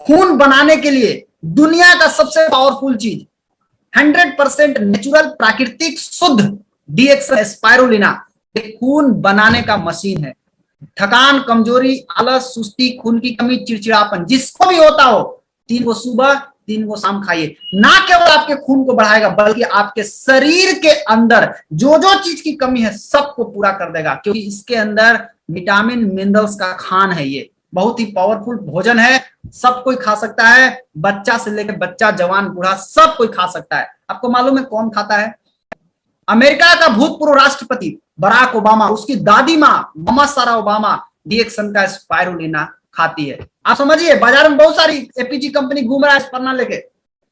खून बनाने के लिए दुनिया का सबसे पावरफुल चीज 100% नेचुरल, प्राकृतिक, शुद्ध डीएक्सन स्पाइरुलिना खून बनाने का मशीन है। थकान, कमजोरी, आलस, सुस्ती, खून की कमी, चिड़चिड़ापन जिसको भी होता हो 3 को सुबह 3 को शाम खाइए। ना केवल आपके खून को बढ़ाएगा बल्कि आपके शरीर के अंदर जो जो चीज की कमी है सबको पूरा कर देगा, क्योंकि इसके अंदर विटामिन मिनरल्स का खान है। ये बहुत ही पावरफुल भोजन है, सब कोई खा सकता है, बच्चा से लेकर बच्चा, जवान, बूढ़ा सब कोई खा सकता है। आपको मालूम है कौन खाता है? अमेरिका का भूतपूर्व राष्ट्रपति बराक ओबामा, उसकी दादी माँ ममा सारा ओबामा डीएक्सन का स्पाइरुलिना खाती है। आप समझिए, बाजार में बहुत सारी एपीजी कंपनी घूम रहा है स्पर्ना लेके,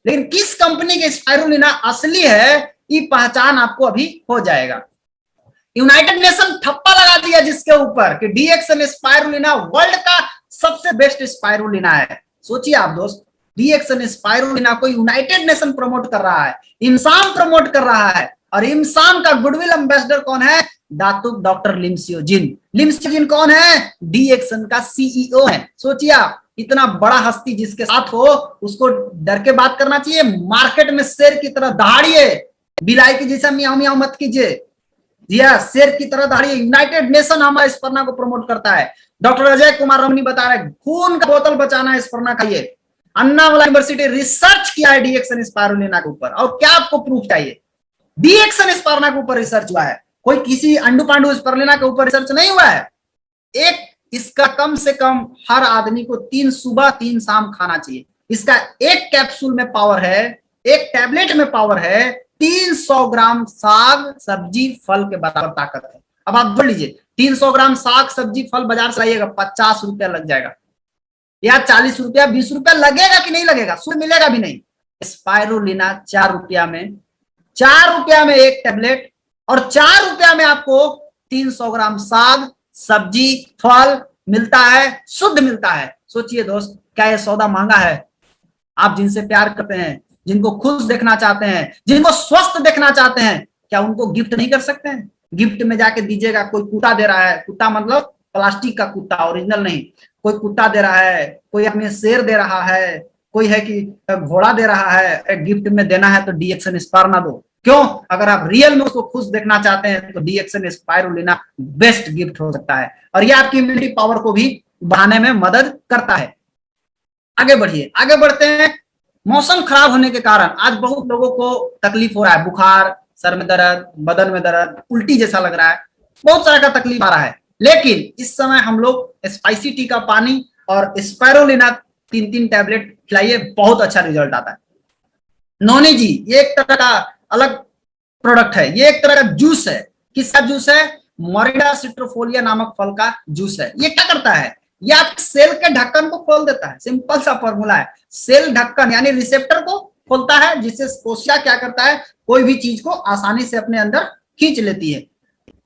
लेकिन किस कंपनी के स्पाइरुलिना असली है ये पहचान आपको अभी हो जाएगा। यूनाइटेड नेशन ठप्पा लगा दिया जिसके ऊपर कि डीएक्सन स्पाइरुलिना वर्ल्ड का सबसे बेस्ट स्पाइरुलिना है। सोचिए आप दोस्त, डीएक्सन स्पाइरुलिना को यूनाइटेड नेशन प्रमोट कर रहा है, इंसान प्रमोट कर रहा है, और इंसान का गुडविल एम्बेसडर कौन है? दातुक डॉक्टर लिमसियो जिन। लिमसियो जिन कौन है? डीएक्सन का सीईओ है। सोचिए आप, इतना बड़ा हस्ती जिसके साथ हो उसको डर के बात करना चाहिए। मार्केट में शेर की तरह दहाड़िए, बिलाई की जैसा मियाँ मियाँ मत कीजिए। जी हाँ, शेर की तरह दहाड़िए। यूनाइटेड नेशन हमारे स्पर्ना को प्रमोट करता है। डॉक्टर अजय कुमार रमनी बता रहे खून का बोतल बचाना है, स्पर्ना खाइए। अन्नामला यूनिवर्सिटी रिसर्च किया है डीएक्सन स्पाइरुलिना के ऊपर, और क्या आपको प्रूफ चाहिए? डीएक्सन स्पाइरुलिना के ऊपर रिसर्च हुआ है, कोई किसी अंडू पांडू स्पाइरुलिना के ऊपर रिसर्च नहीं हुआ है। एक इसका कम से कम हर आदमी को 3 सुबह 3 शाम खाना चाहिए। इसका एक कैप्सूल में पावर है, एक टैबलेट में पावर है 300 ग्राम साग सब्जी फल के बराबर ताकत है। अब आप जोड़ लीजिए, 300 ग्राम साग सब्जी फल बाजार से लाइएगा 50 रुपया लग जाएगा, या 40 रुपया 20 रुपया लगेगा कि नहीं लगेगा? सूद मिलेगा भी नहीं। स्पाइरुलिना 4 रुपया में, 4 रुपया में एक टैबलेट, और 4 रुपया में आपको 300 ग्राम साग सब्जी फल मिलता है, शुद्ध मिलता है। सोचिए दोस्त, क्या ये सौदा महंगा है? आप जिनसे प्यार करते हैं, जिनको खुश देखना चाहते हैं, जिनको स्वस्थ देखना चाहते हैं, क्या उनको गिफ्ट नहीं कर सकते हैं? गिफ्ट में जाके दीजिएगा। कोई कुत्ता दे रहा है, कुत्ता मतलब प्लास्टिक का कुत्ता, ओरिजिनल नहीं, कोई कुत्ता दे रहा है, कोई अपने शेर दे रहा है, कोई है कि घोड़ा दे रहा है, गिफ्ट में देना है तो डीएक्सन स्पाइरुलिना दो। क्यों? अगर आप रियल में उसको खुश देखना चाहते हैं तो डीएक्सन स्पाइरुलिना बेस्ट गिफ्ट हो सकता है, और ये आपकी इम्यूनिटी पावर को भी बढ़ाने में मदद करता है। आगे बढ़िए, आगे बढ़ते हैं। मौसम खराब होने के कारण आज बहुत लोगों को तकलीफ हो रहा है, बुखार, सर में दर्द, बदन में दर्द, उल्टी जैसा लग रहा है, बहुत सारा का तकलीफ आ रहा है। लेकिन इस समय हम लोग स्पाइसी टी का पानी और स्पाइरुलिना 3-3 टैबलेट खिलाइए, बहुत अच्छा रिजल्ट आता है। नोनी जी, ये एक तरह का अलग प्रोडक्ट है, ये एक तरह का जूस है। किसका जूस है? मोरिंगा सिट्रोफोलिया नामक फल का जूस है। ये क्या करता है? ये आपके सेल के ढक्कन को खोल देता है। सिंपल सा फॉर्मूला है, सेल ढक्कन यानी रिसेप्टर को खोलता है, जिससे कोशिका क्या करता है, कोई भी चीज को आसानी से अपने अंदर खींच लेती है।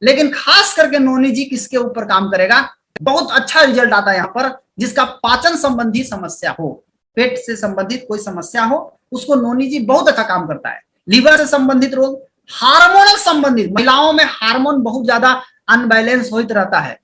लेकिन खास करके नोनी जी किसके ऊपर काम करेगा? बहुत अच्छा रिजल्ट आता है यहाँ पर, जिसका पाचन संबंधी समस्या हो, पेट से संबंधित कोई समस्या हो, उसको नोनी जी बहुत अच्छा काम करता है। लीवर से संबंधित रोग, हार्मोनल संबंधित, महिलाओं में हार्मोन बहुत ज्यादा अनबैलेंस होता रहता है,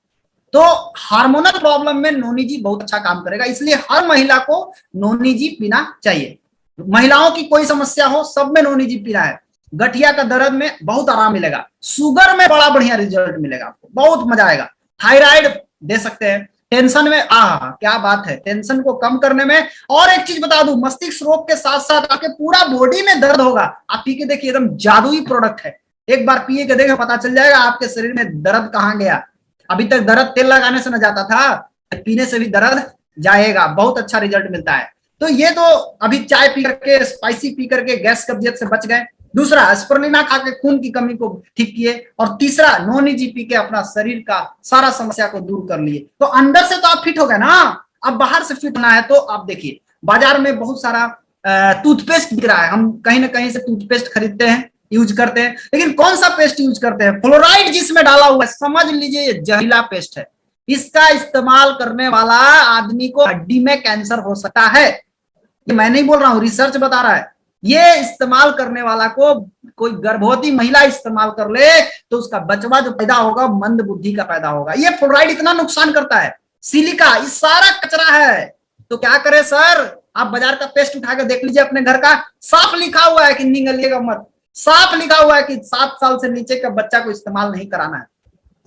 तो हार्मोनल प्रॉब्लम में नोनी जी बहुत अच्छा काम करेगा। इसलिए हर महिला को नोनी जी पीना चाहिए। महिलाओं की कोई समस्या हो, सब में नोनी जी पीना है। गठिया का दर्द में बहुत आराम मिलेगा, शुगर में बड़ा बढ़िया रिजल्ट मिलेगा, आपको बहुत मजा आएगा। थायराइड दे सकते हैं, टेंशन में क्या बात है, टेंशन को कम करने में। और एक चीज बता दूं, मस्तिष्क रोग के साथ साथ आपके पूरा बॉडी में दर्द होगा, आप पी के देखिए, एकदम जादुई प्रोडक्ट है। एक बार पिए के देखें, पता चल जाएगा आपके शरीर में दर्द कहाँ गया। अभी तक दर्द तेल लगाने से न जाता था, पीने से भी दर्द जाएगा, बहुत अच्छा रिजल्ट मिलता है। तो ये तो अभी चाय पी करके, स्पाइसी पी करके गैस कब्जियत से बच गए। दूसरा, स्पाइरुलिना खा के खून की कमी को ठीक किए, और तीसरा, नोनी जी पी के अपना शरीर का सारा समस्या को दूर कर लिए। तो अंदर से तो आप फिट हो गए ना, अब बाहर से फिट होना है तो आप देखिए, बाजार में बहुत सारा टूथपेस्ट बिक रहा है, हम कहीं ना कहीं से टूथपेस्ट खरीदते हैं, यूज करते हैं, लेकिन कौन सा पेस्ट यूज करते हैं? फ्लोराइड जिसमें डाला हुआ है, समझ लीजिए ये जहरीला पेस्ट है। इसका इस्तेमाल करने वाला आदमी को हड्डी में कैंसर हो सकता है। ये मैं नहीं बोल रहा हूं, रिसर्च बता रहा है। ये इस्तेमाल करने वाला को कोई गर्भवती महिला इस्तेमाल कर ले तो उसका बचवा जो पैदा होगा मंद बुद्धि का पैदा होगा। ये फ्लोराइड इतना नुकसान करता है। सिलिका, ये सारा कचरा है, तो क्या करें सर, आप बाजार का पेस्ट उठा के देख लीजिए अपने घर का, साफ लिखा हुआ है कि निगलिएगा मत, साफ लिखा हुआ है कि 7 साल से नीचे का बच्चा को इस्तेमाल नहीं कराना है।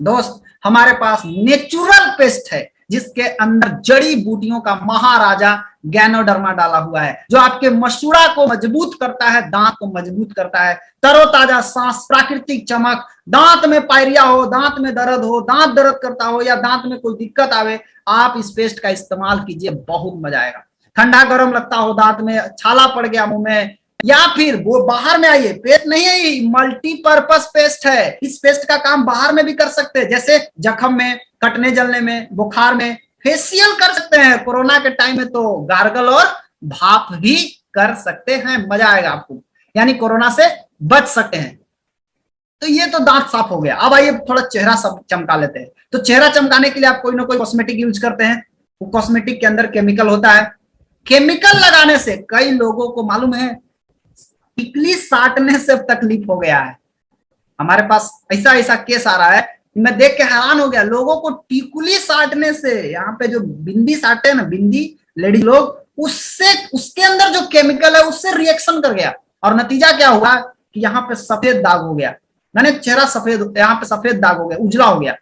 दोस्त, हमारे पास नेचुरल पेस्ट है जिसके अंदर जड़ी बूटियों का महाराजा गैनोडर्मा डाला हुआ है, जो आपके मसूड़ा को मजबूत करता है, दांत को मजबूत करता है, तरोताजा सांस, प्राकृतिक चमक, दांत में पायरिया हो, दांत में दर्द हो, दांत दर्द करता हो या दांत में कोई दिक्कत आवे, आप इस पेस्ट का इस्तेमाल कीजिए, बहुत मजा आएगा। ठंडा गर्म लगता हो, दांत में छाला पड़ गया मुंह में, या फिर वो बाहर में आइए, पेस्ट नहीं है, मल्टीपर्पज पेस्ट है। इस पेस्ट का काम बाहर में भी कर सकते हैं, जैसे जख्म में, कटने जलने में, बुखार में, फेशियल कर सकते हैं। कोरोना के टाइम में तो गार्गल और भाप भी कर सकते हैं, मजा आएगा आपको, यानी कोरोना से बच सकते हैं। तो ये तो दांत साफ हो गया। अब आइए थोड़ा चेहरा सब चमका लेते हैं। तो चेहरा चमकाने के लिए आप कोई ना कोई कॉस्मेटिक यूज करते हैं, वो कॉस्मेटिक के अंदर केमिकल होता है। केमिकल लगाने से कई लोगों को मालूम है टिकली साटने से तकलीफ हो गया है। हमारे पास ऐसा ऐसा केस आ रहा है, मैं देख के हैरान हो गया, लोगों को टिकुली साटने से, यहाँ पे जो बिंदी साटे हैं ना, बिंदी लेडी लोग, उससे, उसके अंदर जो केमिकल है उससे रिएक्शन कर गया, और नतीजा क्या हुआ कि यहाँ पे सफेद दाग हो गया, मैंने चेहरा सफेद, यहाँ पे सफेद दाग हो गया, उजला हो गया।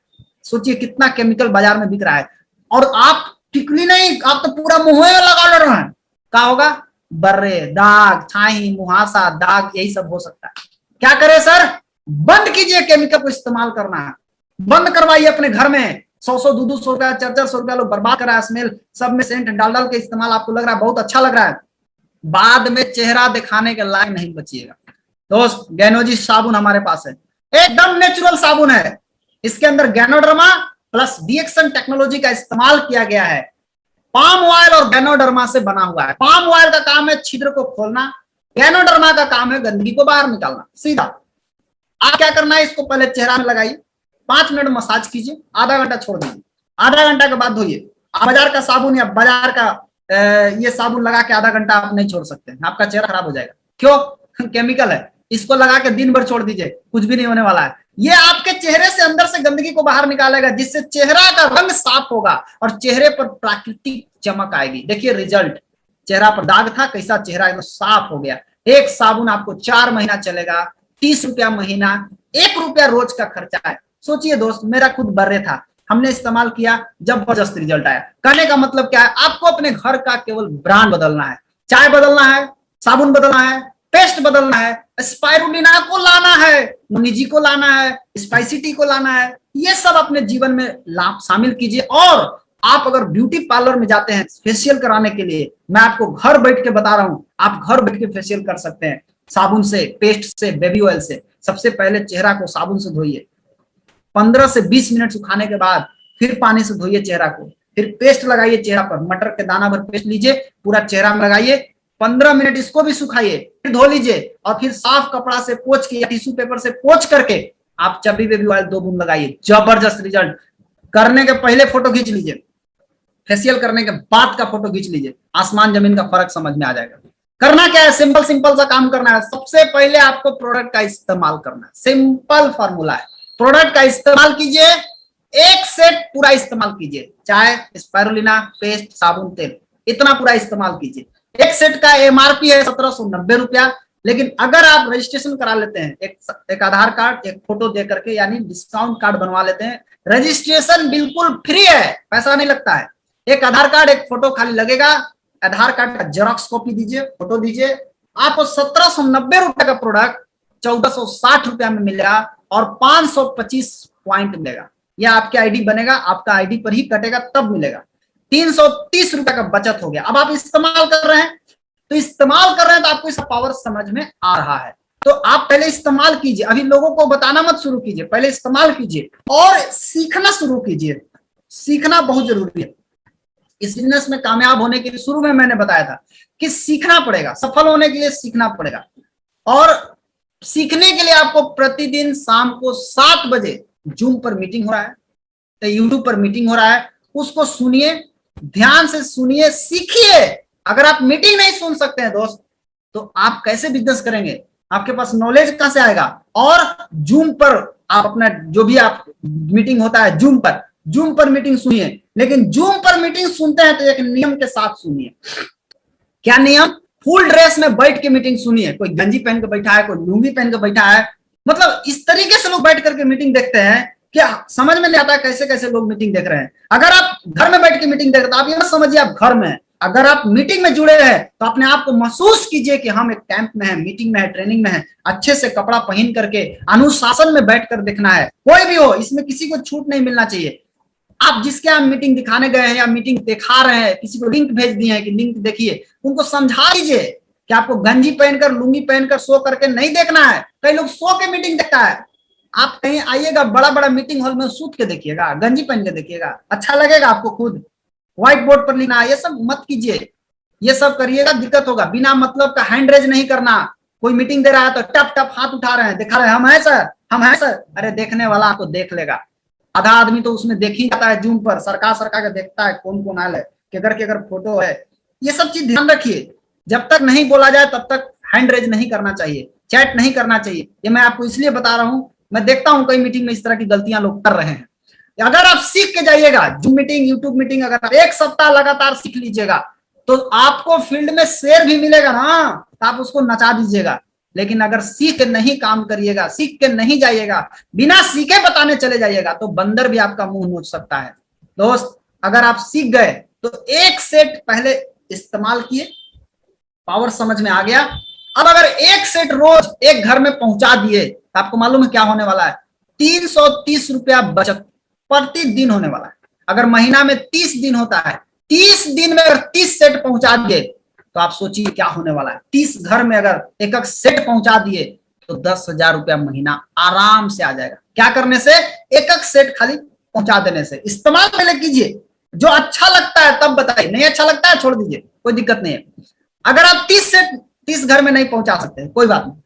सोचिए कितना केमिकल बाजार में बिक रहा है, और आप टिकुली नहीं, आप तो पूरा मुंह में लगा ले रहे हैं, क्या होगा? बर्रे, दाग, छाई, मुहासा, दाग, यही सब हो सकता है। क्या करें सर? बंद कीजिए केमिकल को इस्तेमाल करना, बंद करवाइए अपने घर में। 100 200 रुपया, 400 रुपया लोग बर्बाद कर रहा है, स्मेल सब में सेंट डाल डाल के इस्तेमाल, आपको लग रहा है बहुत अच्छा लग रहा है, बाद में चेहरा दिखाने के लायक नहीं बचिएगा। दोस्त, गैनोजी साबुन हमारे पास है, एकदम नेचुरल साबुन है, इसके अंदर गैनोडर्मा प्लस डीएक्सन टेक्नोलॉजी का इस्तेमाल किया गया है। पाम ऑयल और गैनोडर्मा से बना हुआ है। पाम ऑयल का काम है छिद्र को खोलना, गैनोडर्मा का काम है गंदगी को बाहर निकालना। सीधा आप क्या करना है, इसको पहले चेहरा में लगाइए, 5 मिनट मसाज कीजिए, आधा घंटा छोड़ दीजिए, आधा घंटा के बाद धोइए। बाजार का साबुन या बाजार का ये साबुन लगा के आधा घंटा आप नहीं छोड़ सकते, आपका चेहरा खराब हो जाएगा। क्यों? केमिकल है। इसको लगा के दिन भर छोड़ दीजिए, कुछ भी नहीं होने वाला है। ये आपके चेहरे से अंदर से गंदगी को बाहर निकालेगा, जिससे चेहरा का रंग साफ होगा और चेहरे पर प्राकृतिक चमक आएगी। देखिए रिजल्ट, चेहरा पर दाग था, कैसा चेहरा एकदम साफ हो गया। एक साबुन आपको 4 महीना चलेगा, 30 रुपया महीना, 1 रुपया रोज का खर्चा है। सोचिए दोस्त, मेरा खुद बर्रे था, हमने इस्तेमाल किया, जबरदस्त रिजल्ट आया। कहने का मतलब क्या है, आपको अपने घर का केवल ब्रांड बदलना है, चाय बदलना है, साबुन बदलना है, पेस्ट बदलना है, स्पाइरुलिना को लाना है, निजी को लाना है, स्पाइसिटी को लाना है, ये सब अपने जीवन में शामिल कीजिए। और आप अगर ब्यूटी पार्लर में जाते हैं फेशियल कराने के लिए, मैं आपको घर बैठ के बता रहा हूं, आप घर बैठ के फेशियल कर सकते हैं, साबुन से, पेस्ट से, बेबी ऑयल से। सबसे पहले चेहरा को साबुन से धोइए, 15 से 20 मिनट सुखाने के बाद फिर पानी से धोइए चेहरा को, फिर पेस्ट लगाइए चेहरा पर, मटर के दाना भर पेस्ट लीजिए, पूरा चेहरा में लगाइए, 15 मिनट इसको भी सुखाइए, फिर धो लीजिए, और फिर साफ कपड़ा से पोंछ के या टिश्यू पेपर से पोंछ करके आप चबी बेबी ऑयल 2 बूंद लगाइए। जबरदस्त रिजल्ट। करने के पहले फोटो खींच लीजिए, फेशियल करने के बाद का फोटो खींच लीजिए, आसमान जमीन का फर्क समझ में आ जाएगा। करना क्या है, सिंपल सिंपल सा काम करना है। सबसे पहले आपको प्रोडक्ट का इस्तेमाल करना है, सिंपल फॉर्मूला है। प्रोडक्ट का इस्तेमाल कीजिए, एक सेट पूरा इस्तेमाल कीजिए, चाय, स्पाइरुलिना, पेस्ट, साबुन, तेल, इतना पूरा इस्तेमाल कीजिए। एक सेट का एमआरपी है 1790 रुपया, लेकिन अगर आप रजिस्ट्रेशन करा लेते हैं, एक आधार कार्ड, एक फोटो दे करके, यानी डिस्काउंट कार्ड बनवा लेते हैं, रजिस्ट्रेशन बिल्कुल फ्री है, पैसा नहीं लगता है। एक आधार कार्ड, एक फोटो खाली लगेगा, आधार कार्ड का जेरॉक्स कॉपी दीजिए, फोटो दीजिए, आपको 1790 रुपए का प्रोडक्ट 1460 रुपया में मिलेगा और 525 पॉइंट मिलेगा। यह आपके आईडी बनेगा, आपका आईडी पर ही कटेगा, तब मिलेगा। 330 रुपए का बचत हो गया। अब आप इस्तेमाल कर रहे हैं, तो आपको इसका पावर समझ में आ रहा है, तो आप पहले इस्तेमाल कीजिए। अभी लोगों को बताना मत शुरू कीजिए, पहले इस्तेमाल कीजिए और सीखना शुरू कीजिए। सीखना बहुत जरूरी है इस बिजनेस में कामयाब होने के लिए। शुरू में मैंने बताया था कि सीखना पड़ेगा, सफल होने के लिए सीखना पड़ेगा। और सीखने के लिए आपको प्रतिदिन शाम को 7 बजे जूम पर मीटिंग हो रहा है, यूट्यूब पर मीटिंग हो रहा है, उसको सुनिए, ध्यान से सुनिए, सीखिए। अगर आप मीटिंग नहीं सुन सकते हैं दोस्त, तो आप कैसे बिजनेस करेंगे? आपके पास नॉलेज कहां से आएगा? और जूम पर आप अपना जो भी आप मीटिंग होता है जूम पर, जूम पर मीटिंग सुनिए, लेकिन जूम पर मीटिंग सुनते हैं तो एक नियम के साथ सुनिए। क्या नियम? फुल ड्रेस में बैठ के मीटिंग सुनिए। कोई गंजी पहन के बैठा है, कोई लुंगी पहन के बैठा है, मतलब इस तरीके से लोग बैठ करके मीटिंग देखते हैं कि समझ में नहीं आता कैसे कैसे लोग मीटिंग देख रहे हैं। अगर आप घर में बैठ के मीटिंग देख रहे हैं तो आप ये समझिए आप घर में हैं। अगर आप मीटिंग में जुड़े हैं तो अपने आप को महसूस कीजिए कि हम एक कैंप में है, मीटिंग में है, ट्रेनिंग में है। अच्छे से कपड़ा पहन करके अनुशासन में बैठ कर देखना है। कोई भी हो, इसमें किसी को छूट नहीं मिलना चाहिए। आप जिसके यहाँ मीटिंग दिखाने गए हैं या मीटिंग दिखा रहे हैं, किसी को लिंक भेज दिए हैं कि लिंक देखिए, उनको समझा दीजिए कि आपको गंजी पहनकर, लुंगी पहनकर शो करके नहीं देखना है। कई लोग सो के मीटिंग देखता है। आप कहीं आइएगा बड़ा बड़ा मीटिंग हॉल में, सूट के देखिएगा, गंजी पहन के देखिएगा, अच्छा लगेगा आपको। खुद व्हाइट बोर्ड पर लिखना, ये सब मत कीजिए। ये सब करिएगा दिक्कत होगा। बिना मतलब का हैंड रेज नहीं करना। कोई मीटिंग दे रहा है तो टप टप हाथ उठा रहे हैं, दिखा रहे हैं हम हैं सर, हम हैं सर। अरे देखने वाला आपको देख लेगा। आधा आदमी तो उसमें देख ही जाता है, जूम पर सरका सरका के देखता है कौन कौन आयल है, केकर फोटो है। ये सब चीज ध्यान रखिए। जब तक नहीं बोला जाए तब तक हैंड रेज नहीं करना चाहिए, चैट नहीं करना चाहिए। ये मैं आपको इसलिए बता रहा हूं, मैं देखता हूं कई मीटिंग में इस तरह की गलतियां लोग कर रहे हैं। अगर आप सीख के जाइएगा, जूम मीटिंग, यूट्यूब मीटिंग, अगर आप एक सप्ताह लगातार सीख लीजिएगा तो आपको फील्ड में शेयर भी मिलेगा ना, तो आप उसको नचा दीजिएगा। लेकिन अगर सीख के नहीं काम करिएगा, सीख के नहीं जाइएगा, बिना सीखे बताने चले जाइएगा तो बंदर भी आपका मुंह नोच सकता है। दोस्त, अगर आप सीख गए तो एक सेट पहले इस्तेमाल किए, पावर समझ में आ गया। अब अगर एक सेट रोज एक घर में पहुंचा दिए तो आपको मालूम है क्या होने वाला है? 330 रुपया बचत प्रतिदिन होने वाला है। अगर महीना में 30 दिन होता है, 30 दिन में अगर 30 सेट पहुंचा दिए तो आप सोचिए क्या होने वाला है। 30 घर में अगर एक एक सेट पहुंचा दिए तो 10,000 रुपया महीना आराम से आ जाएगा। क्या करने से? एक एक सेट खाली पहुंचा देने से। इस्तेमाल पहले कीजिए, जो अच्छा लगता है तब बताइए, नहीं अच्छा लगता है छोड़ दीजिए, कोई दिक्कत नहीं है। अगर आप 30 सेट 30 घर में नहीं पहुंचा सकते कोई बात नहीं,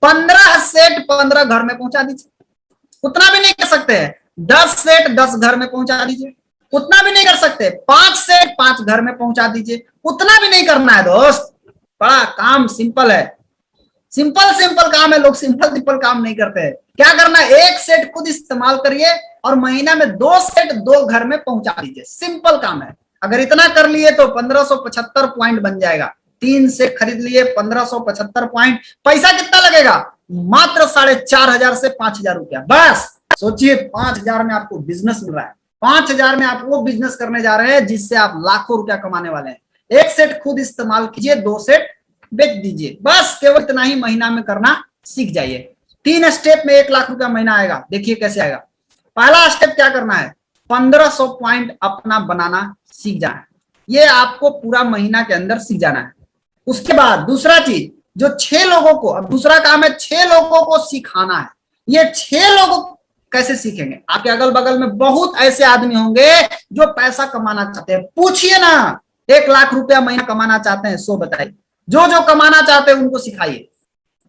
15 सेट 15 घर में पहुंचा दीजिए। उतना भी नहीं कर सकते हैं 10 सेट 10 घर में पहुंचा दीजिए। उतना भी नहीं कर सकते 5 सेट 5 घर में पहुंचा दीजिए। उतना भी नहीं करना है दोस्त। बड़ा काम सिंपल है, सिंपल सिंपल काम है। लोग सिंपल सिंपल काम नहीं करते हैं। क्या करना है? एक सेट खुद इस्तेमाल करिए और महीना में 2 सेट 2 घर में पहुंचा दीजिए। सिंपल काम है। अगर इतना कर लिए तो 1575 पॉइंट बन जाएगा। 3 सेट खरीद लिए, 1575 पॉइंट। पैसा कितना लगेगा? मात्र 4,500 से 5,000 रुपया। बस सोचिए 5,000 में आपको बिजनेस मिल रहा है। 5,000 में आप वो बिजनेस करने जा रहे हैं जिससे आप लाखों रुपया कमाने वाले हैं। एक सेट खुद इस्तेमाल कीजिए, 2 सेट बेच दीजिए। बस केवल इतना ही महीना में करना सीख जाइए। 3 स्टेप में 1 लाख रुपया महीना आएगा। देखिए कैसे आएगा। पहला स्टेप क्या करना है? 1500 पॉइंट अपना बनाना सीख जाना है। ये आपको पूरा महीना के अंदर सीख जाना है। उसके बाद दूसरा चीज, जो 6 लोगों को, अब दूसरा काम है 6 लोगों को सिखाना है। ये 6 लोगों कैसे सीखेंगे? आपके अगल बगल में बहुत ऐसे आदमी होंगे जो पैसा कमाना चाहते हैं। पूछिए ना, 1 लाख रुपया महीना कमाना चाहते हैं, सो बताइए। जो जो कमाना चाहते हैं उनको सिखाइए।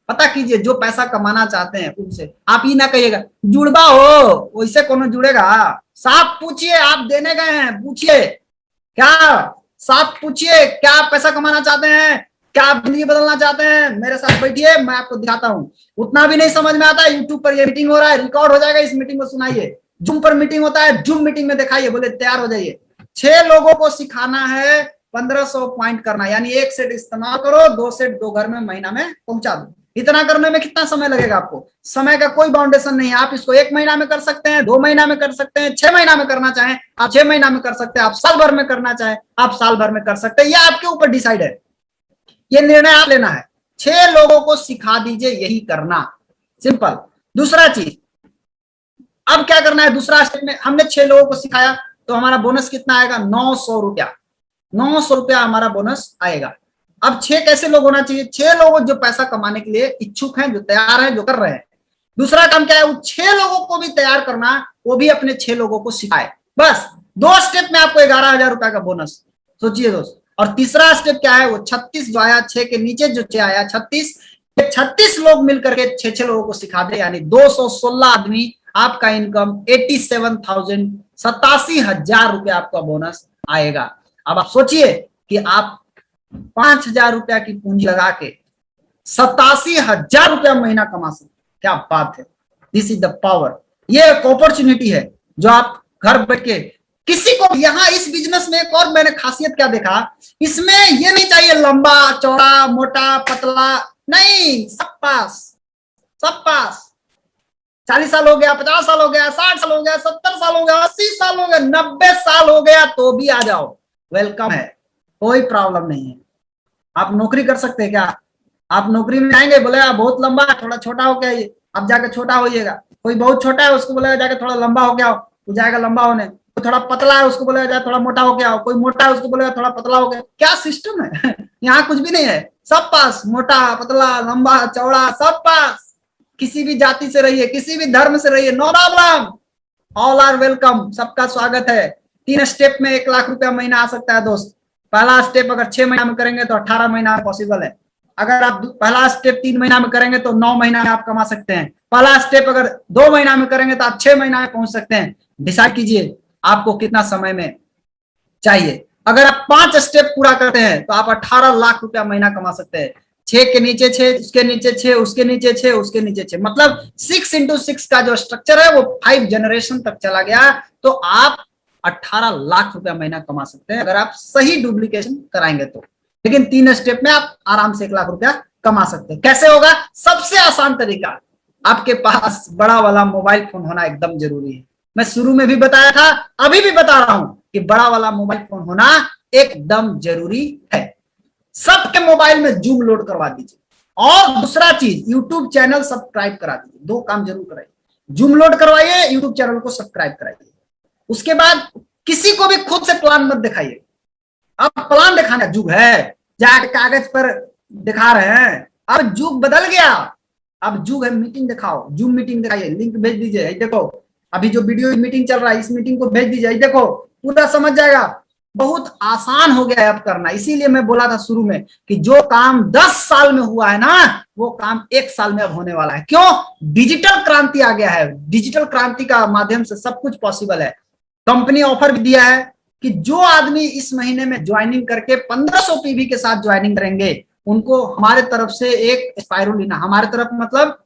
पता कीजिए जो पैसा कमाना चाहते हैं उनसे। आप ही ना कहिएगा जुड़वा हो, वैसे कौन जुड़ेगा। साफ पूछिए, आप देने गए हैं, पूछिए क्या, साफ पूछिए क्या आप पैसा कमाना चाहते हैं, क्या आप जिंदगी बदलना चाहते हैं। मेरे साथ बैठिए, मैं आपको दिखाता हूँ। उतना भी नहीं समझ में आता है, यूट्यूब पर ये मीटिंग हो रहा है, रिकॉर्ड हो जाएगा, इस मीटिंग को सुनाइए। जूम पर मीटिंग होता है, जूम मीटिंग में दिखाइए, बोले तैयार हो जाइए। 6 लोगों को सिखाना है, 1500 पॉइंट करना, यानी 1 सेट इस्तेमाल करो, 2 सेट 2 घर में महीना में पहुंचा दो। इतना करने में कितना समय लगेगा आपको? समय का कोई बाउंडेशन नहीं है। आप इसको 1 महीना में कर सकते हैं, 2 महीना में कर सकते हैं, 6 महीना में करना चाहें आप 6 महीना में कर सकते हैं, आप साल भर में करना चाहें आप साल भर में कर सकते हैं। यह आपके ऊपर डिसाइड है, ये निर्णय आप लेना है। 6 लोगों को सिखा दीजिए, यही करना, सिंपल। दूसरा चीज, अब क्या करना है? दूसरा स्टेप में हमने 6 लोगों को सिखाया तो हमारा बोनस कितना आएगा? 900 रुपया। 900 रुपया हमारा बोनस आएगा। अब 6 कैसे लोग होना चाहिए? 6 लोग जो पैसा कमाने के लिए इच्छुक हैं, जो तैयार हैं, जो कर रहे हैं। दूसरा काम क्या है? वो 6 लोगों को भी तैयार करना, वो भी अपने 6 लोगों को सिखाए। बस 2 स्टेप में आपको 11,000 रुपया का बोनस। सोचिए दोस्त। और तीसरा स्टेप क्या है? वो 36 जो आया, 6 के नीचे जो 6 आया, 36 लोग मिलकर के 6 लोगों को सिखा दे, यानी 216 आदमी। आपका इनकम 87,000, 87,000 रुपया आपका बोनस आएगा। अब आप सोचिए कि आप 5,000 रुपया की पूंजी लगा के 87,000 रुपया महीना कमा सकते। क्या बात है। This is the power. ये एक अपॉर्चुनिटी है जो आप घर बैठ के। किसी को यहाँ इस बिजनेस में एक और मैंने खासियत क्या देखा, इसमें ये नहीं चाहिए लंबा चौड़ा मोटा पतला, नहीं, सब पास, सब पास। 40 साल हो गया, 50 साल हो गया, 60 साल हो गया, 70 साल हो गया, 80 साल हो गया, 90 साल हो गया तो भी आ जाओ, वेलकम है, कोई प्रॉब्लम नहीं है। आप नौकरी कर सकते हैं क्या? आप नौकरी में आएंगे, बोलेगा बहुत लंबा है, थोड़ा छोटा हो गया, ये आप जाके छोटा होइएगा। कोई बहुत छोटा है उसको बोलेगा जाके थोड़ा लंबा हो गया, वो जाएगा लंबा होने। कोई थोड़ा पतला है उसको बोलेगा जाए थोड़ा मोटा हो गया, कोई मोटा है उसको बोलेगा थोड़ा पतला हो गया। क्या सिस्टम है? यहाँ कुछ भी नहीं है, सब पास, मोटा पतला लंबा चौड़ा सब पास। किसी भी जाति से रहिए, किसी भी धर्म से रहिए, no problem, all are welcome, सबका स्वागत है। 3 स्टेप में 1 लाख रुपया महीना आ सकता है दोस्त। पहला स्टेप अगर 6 महीना में करेंगे तो 18 महीना में पॉसिबल है। अगर आप पहला स्टेप 3 महीना में करेंगे तो 9 महीना में आप कमा सकते हैं। पहला स्टेप अगर 2 महीना में करेंगे तो आप 6 महीना में पहुंच सकते हैं। डिसाइड कीजिए आपको कितना समय में चाहिए। अगर आप 5 स्टेप पूरा करते हैं तो आप 18 लाख रुपया महीना कमा सकते हैं। 6 के नीचे 6, उसके नीचे 6, उसके नीचे 6, उसके नीचे 6, मतलब 6 into 6 का जो स्ट्रक्चर है वो 5 जनरेशन तक चला गया, तो आप 18 लाख रुपया महीना कमा सकते हैं अगर आप सही डुप्लीकेशन कराएंगे तो। लेकिन 3 स्टेप में आप आराम से 1 लाख रुपया कमा सकते हैं। कैसे होगा? सबसे आसान तरीका, आपके पास बड़ा वाला मोबाइल फोन होना एकदम जरूरी है। मैं शुरू में भी बताया था, अभी भी बता रहा हूं कि बड़ा वाला मोबाइल फोन होना एकदम जरूरी है। सबके मोबाइल में जूम लोड करवा दीजिए, और दूसरा चीज यूट्यूब चैनल सब्सक्राइब करा दीजिए। 2 काम जरूर कराइए, जूम लोड करवाइए, यूट्यूब चैनल को सब्सक्राइब कराइए। उसके बाद किसी को भी खुद से प्लान मत दिखाइए। अब प्लान दिखाना जुग है, जाके कागज पर दिखा रहे हैं। अब जुग बदल गया, अब जुग है मीटिंग दिखाओ, जूम मीटिंग दिखाइए, लिंक भेज दीजिए, देखो अभी जो वीडियो मीटिंग चल रहा है इस मीटिंग को भेज दीजिए, देखो पूरा समझ जाएगा। बहुत आसान हो गया है अब करना। इसीलिए मैं बोला था शुरू में कि जो काम 10 साल में हुआ है ना, वो काम 1 साल में अब होने वाला है। क्यों? डिजिटल क्रांति आ गया है। डिजिटल क्रांति का माध्यम से सब कुछ पॉसिबल है। कंपनी ऑफर भी दिया है कि जो आदमी इस महीने में ज्वाइनिंग करके 1500 पीवी के साथ ज्वाइनिंग करेंगे, उनको हमारे तरफ से एक स्पाइरुलिना, हमारे तरफ मतलब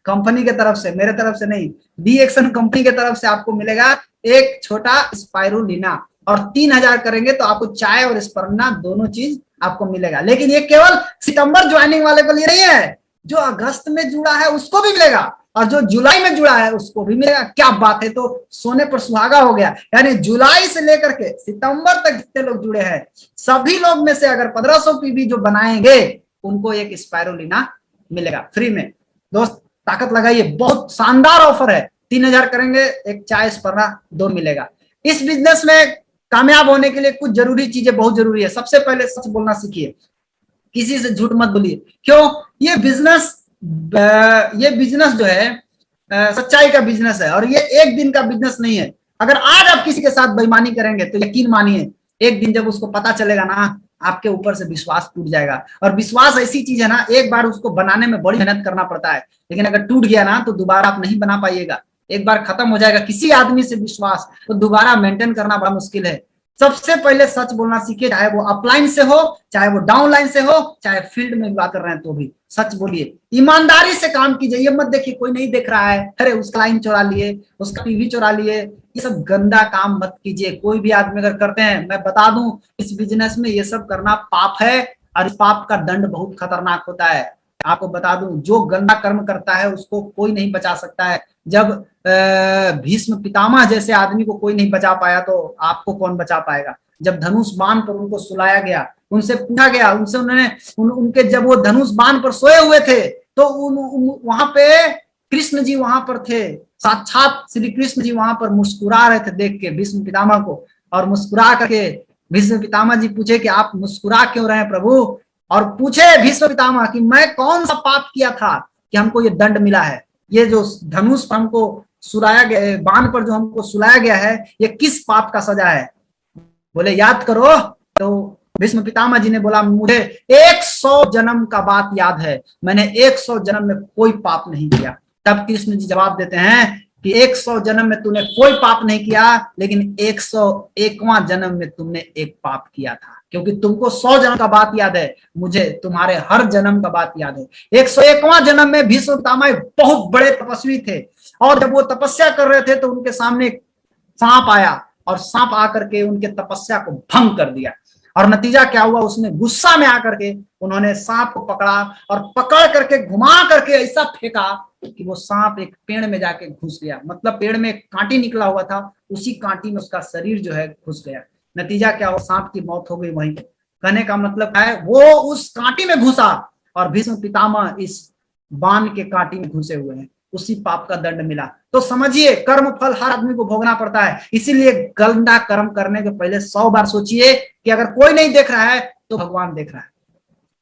कंपनी के तरफ से, मेरे तरफ से नहीं, डी एक्शन कंपनी के तरफ से आपको मिलेगा एक छोटा स्पाइरुलिना। और 3000 करेंगे तो आपको चाय और स्पाइरुलिना दोनों चीज आपको मिलेगा। लेकिन ये केवल सितंबर ज्वाइनिंग वाले को लिए नहीं है, जो अगस्त में जुड़ा है उसको भी मिलेगा, और जो जुलाई में जुड़ा है उसको भी मिलेगा। क्या बात है, तो सोने पर सुहागा हो गया। यानी जुलाई से लेकर के सितंबर तक जितने लोग जुड़े हैं, सभी लोग में से अगर 1500 पीवी जो बनाएंगे, उनको एक स्पाइरुलिना मिलेगा फ्री में। दोस्त ताकत लगाइए, बहुत शानदार ऑफर है। 3000 करेंगे, एक चाय स्पाइरुलिना 2 मिलेगा। इस बिजनेस में कामयाब होने के लिए कुछ जरूरी चीजें बहुत जरूरी है। सबसे पहले सच बोलना सीखिए, किसी से झूठ मत बोलिए। क्यों? ये बिजनेस जो है सच्चाई का बिजनेस है, और ये एक दिन का बिजनेस नहीं है। अगर आज आप किसी के साथ बेईमानी करेंगे तो यकीन मानिए एक दिन जब उसको पता चलेगा ना, आपके ऊपर से विश्वास टूट जाएगा। और विश्वास ऐसी चीज है ना, एक बार उसको बनाने में बड़ी मेहनत करना पड़ता है, लेकिन अगर टूट गया ना तो दोबारा आप नहीं बना पाइएगा। एक बार खत्म हो जाएगा किसी आदमी से विश्वास, तो दोबारा मेंटेन करना बड़ा मुश्किल है। सबसे पहले सच बोलना सीखिए, चाहे वो अपलाइन से हो, चाहे वो डाउनलाइन से हो, चाहे फील्ड में बात कर रहे हैं तो भी सच बोलिए। ईमानदारी से काम कीजिए। ये मत देखिए कोई नहीं देख रहा है, अरे उसका लाइन चुरा लिए, उसका टीवी चुरा लिए, ये सब गंदा काम मत कीजिए। कोई भी आदमी अगर करते हैं, मैं बता दूं इस बिजनेस में ये सब करना पाप है, और इस पाप का दंड बहुत खतरनाक होता है। आपको बता दूं, जो गंदा कर्म करता है उसको कोई नहीं बचा सकता है। जब भीष्म पितामह जैसे आदमी को कोई नहीं बचा पाया, तो आपको कौन बचा पाएगा। जब धनुष बाण पर उनको सुलाया गया, उनसे पूछा गया, उनसे उनके जब वो धनुष बाण पर सोए हुए थे, तो वहां पे कृष्ण जी वहां पर थे, साक्षात श्री कृष्ण जी वहां पर मुस्कुरा रहे थे देख के भीष्म पितामह को। और मुस्कुरा करके भीष्म पितामह जी पूछे कि आप मुस्कुरा क्यों रहे हैं प्रभु? और पूछे भीष्म पितामह कि मैं कौन सा पाप किया था कि हमको ये दंड मिला है? ये जो धनुष पर हमको सुलाया गया, बाण पर जो हमको सुलाया गया है, ये किस पाप का सजा है? बोले याद करो। तो भीष्म पितामह जी ने बोला, मुझे 100 जन्म का बात याद है, मैंने 100 जन्म में कोई पाप नहीं किया। तब कृष्ण जी जवाब देते हैं कि 100 जन्म में तूने कोई पाप नहीं किया, लेकिन 101वां जन्म में तुमने एक पाप किया था। क्योंकि तुमको 100 जन्म का बात याद है, मुझे तुम्हारे हर जन्म का बात याद है। 101वां जन्म में भीष्म पितामह बहुत बड़े तपस्वी थे, और जब वो तपस्या कर रहे थे तो उनके सामने सांप आया और सांप आकर के उनके तपस्या को भंग कर दिया। और नतीजा क्या हुआ, उसने गुस्सा में आकर के उन्होंने सांप को पकड़ा और पकड़ करके घुमा करके ऐसा फेंका कि वो सांप एक पेड़ में जाके घुस गया। मतलब पेड़ में एक कांटी निकला हुआ था, उसी कांटी में उसका शरीर जो है घुस गया। नतीजा क्या हुआ, सांप की मौत हो गई वहीं। कहने का मतलब है वो उस कांटी में घुसा और भीष्म पितामह इस बाण के कांटी में घुसे हुए हैं, उसी पाप का दंड मिला। तो समझिए कर्म फल हर आदमी को भोगना पड़ता है। इसीलिए गंदा कर्म करने के पहले 100 बार सोचिए कि अगर कोई नहीं देख रहा है तो भगवान देख रहा है।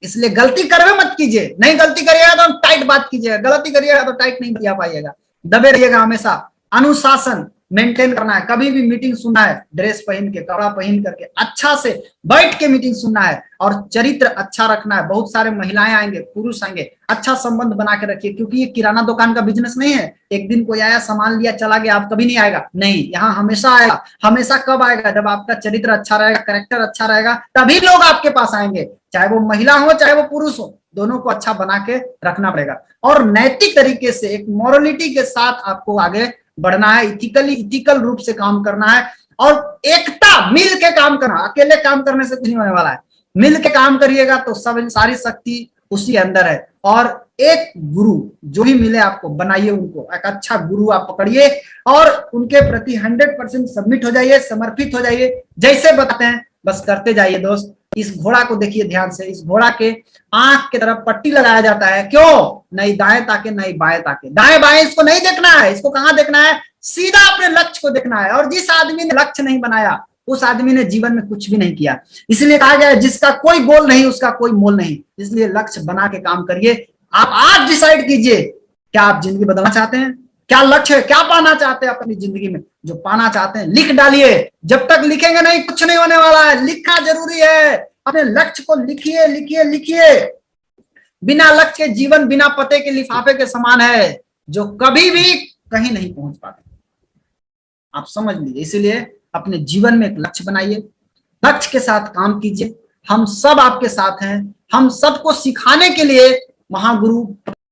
इसलिए गलती करवे मत कीजिए, नहीं गलती करिएगा तो टाइट बात कीजिएगा, गलती करिएगा तो टाइट नहीं किया पाइएगा। दबे रहिएगा, हमेशा अनुशासन मेंटेन करना है। कभी भी मीटिंग सुनना है ड्रेस पहन के, कपड़ा पहन करके, अच्छा से बैठ के मीटिंग सुनना है और चरित्र अच्छा रखना है। बहुत सारे महिलाएं आएंगे, पुरुष आएंगे, अच्छा संबंध बना के रखिए, क्योंकि ये किराना दुकान का बिजनेस नहीं है। एक दिन कोई आया, सामान लिया, चला गया, आप कभी नहीं आएगा, नहीं, यहाँ हमेशा आएगा। हमेशा कब आएगा, जब आपका चरित्र अच्छा रहेगा, कैरेक्टर अच्छा रहेगा, तभी लोग आपके पास आएंगे। चाहे वो महिला हो चाहे वो पुरुष हो, दोनों को अच्छा बना के रखना पड़ेगा और नैतिक तरीके से एक मोरलिटी के साथ आपको आगे बढ़ना है। इथिकल रूप से काम करना है और एकता, मिल के काम करना। अकेले काम करने से कुछ नहीं होने वाला है, मिल के काम करिएगा तो सब सारी शक्ति उसी के अंदर है। और एक गुरु जो भी मिले आपको, बनाइए उनको, एक अच्छा गुरु आप पकड़िए और उनके प्रति 100% सबमिट हो जाइए, समर्पित हो जाइए। जैसे बताते हैं बस करते जाइए। दोस्त, इस घोड़ा को देखिए ध्यान से, इस घोड़ा के आंख की तरफ पट्टी लगाया जाता है, क्यों? नहीं दाएं ताके नहीं बाएं ताके, दाएं बाएं इसको नहीं देखना है। इसको कहां देखना है? सीधा अपने लक्ष्य को देखना है। और जिस आदमी ने लक्ष्य नहीं बनाया उस आदमी ने जीवन में कुछ भी नहीं किया। इसलिए कहा गया है जिसका कोई गोल नहीं उसका कोई मोल नहीं। इसलिए लक्ष्य बना के काम करिए। आप आज डिसाइड कीजिए, क्या आप जिंदगी बदलना चाहते हैं? क्या लक्ष्य है? क्या पाना चाहते हैं अपनी जिंदगी में? जो पाना चाहते हैं लिख डालिए। जब तक लिखेंगे नहीं कुछ नहीं होने वाला है, लिखना जरूरी है। अपने लक्ष्य को लिखिए लिखिए लिखिए। बिना लक्ष्य के जीवन बिना पते के लिफाफे के समान है, जो कभी भी कहीं नहीं पहुंच पाते। आप समझ लीजिए। इसीलिए अपने जीवन में एक लक्ष्य बनाइए, लक्ष्य के साथ काम कीजिए। हम सब आपके साथ हैं। हम सबको सिखाने के लिए महागुरु